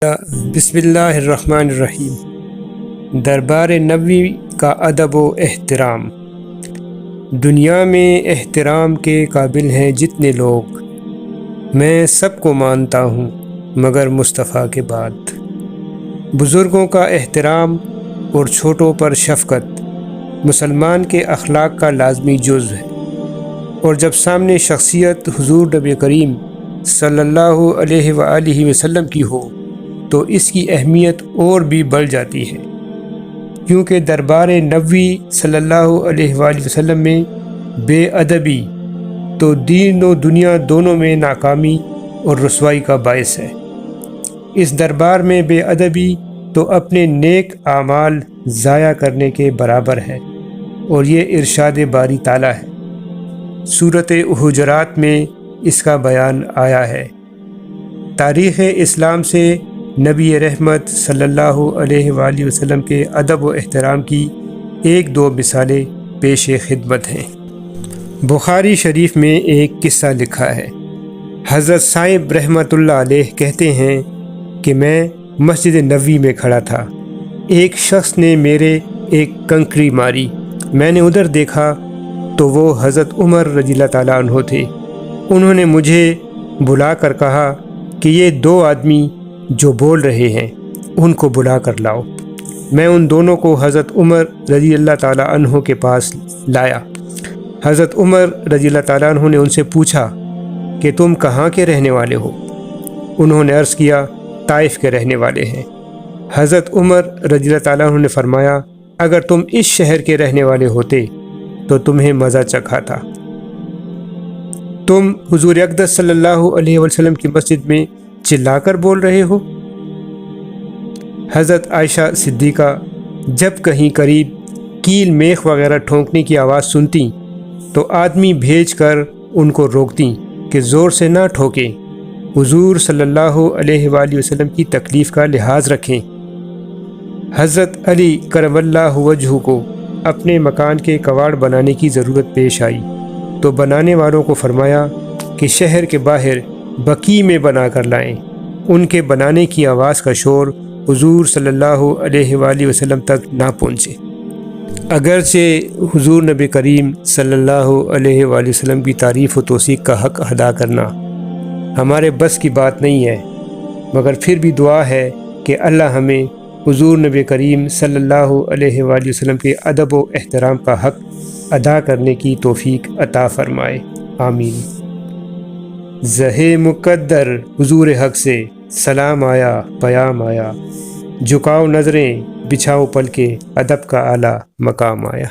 بسم اللہ الرحمن الرحیم۔ دربار نبوی کا ادب و احترام۔ دنیا میں احترام کے قابل ہیں جتنے لوگ، میں سب کو مانتا ہوں مگر مصطفیٰ کے بعد۔ بزرگوں کا احترام اور چھوٹوں پر شفقت مسلمان کے اخلاق کا لازمی جز ہے، اور جب سامنے شخصیت حضور نبی کریم صلی اللہ علیہ وآلہ وسلم کی ہو تو اس کی اہمیت اور بھی بڑھ جاتی ہے، کیونکہ دربار نبوی صلی اللہ علیہ وآلہ وسلم میں بے ادبی تو دین و دنیا دونوں میں ناکامی اور رسوائی کا باعث ہے۔ اس دربار میں بے ادبی تو اپنے نیک اعمال ضائع کرنے کے برابر ہے، اور یہ ارشاد باری تعالیٰ ہے۔ سورۃ حجرات میں اس کا بیان آیا ہے۔ تاریخ اسلام سے نبی رحمت صلی اللہ علیہ وآلہ وسلم کے ادب و احترام کی ایک دو مثالیں پیش خدمت ہیں۔ بخاری شریف میں ایک قصہ لکھا ہے۔ حضرت صاحب رحمۃ اللہ علیہ کہتے ہیں کہ میں مسجد نبوی میں کھڑا تھا، ایک شخص نے میرے ایک کنکری ماری، میں نے ادھر دیکھا تو وہ حضرت عمر رضی اللہ تعالیٰ عنہ تھے۔ انہوں نے مجھے بلا کر کہا کہ یہ دو آدمی جو بول رہے ہیں ان کو بلا کر لاؤ۔ میں ان دونوں کو حضرت عمر رضی اللہ تعالیٰ عنہ کے پاس لایا۔ حضرت عمر رضی اللہ تعالیٰ عنہ نے ان سے پوچھا کہ تم کہاں کے رہنے والے ہو؟ انہوں نے عرض کیا طائف کے رہنے والے ہیں۔ حضرت عمر رضی اللہ تعالیٰ عنہ نے فرمایا اگر تم اس شہر کے رہنے والے ہوتے تو تمہیں مزہ چکھا تھا۔ تم حضور اقدس صلی اللہ علیہ وسلم کی مسجد میں چلا کر بول رہے ہو۔ حضرت عائشہ صدیقہ جب کہیں قریب کیل میخ وغیرہ ٹھونکنے کی آواز سنتی تو آدمی بھیج کر ان کو روکتی کہ زور سے نہ ٹھوکیں، حضور صلی اللہ علیہ وآلہ وسلم کی تکلیف کا لحاظ رکھیں۔ حضرت علی کرم اللہ وجہہ کو اپنے مکان کے کواڑ بنانے کی ضرورت پیش آئی تو بنانے والوں کو فرمایا کہ شہر کے باہر بقیع میں بنا کر لائیں۔ ان کے بنانے کی آواز کا شور حضور صلی اللہ علیہ وآلہ وسلم تک نہ پہنچے۔ اگرچہ حضور نبی کریم صلی اللہ علیہ وآلہ وسلم کی تعریف و توثیق کا حق ادا کرنا ہمارے بس کی بات نہیں ہے، مگر پھر بھی دعا ہے کہ اللہ ہمیں حضور نبی کریم صلی اللہ علیہ وآلہ وسلم کے ادب و احترام کا حق ادا کرنے کی توفیق عطا فرمائے، آمین۔ زہے مقدر حضور حق سے سلام آیا پیام آیا، جھکاؤ نظریں بچھاؤ پل کے ادب کا اعلیٰ مقام آیا۔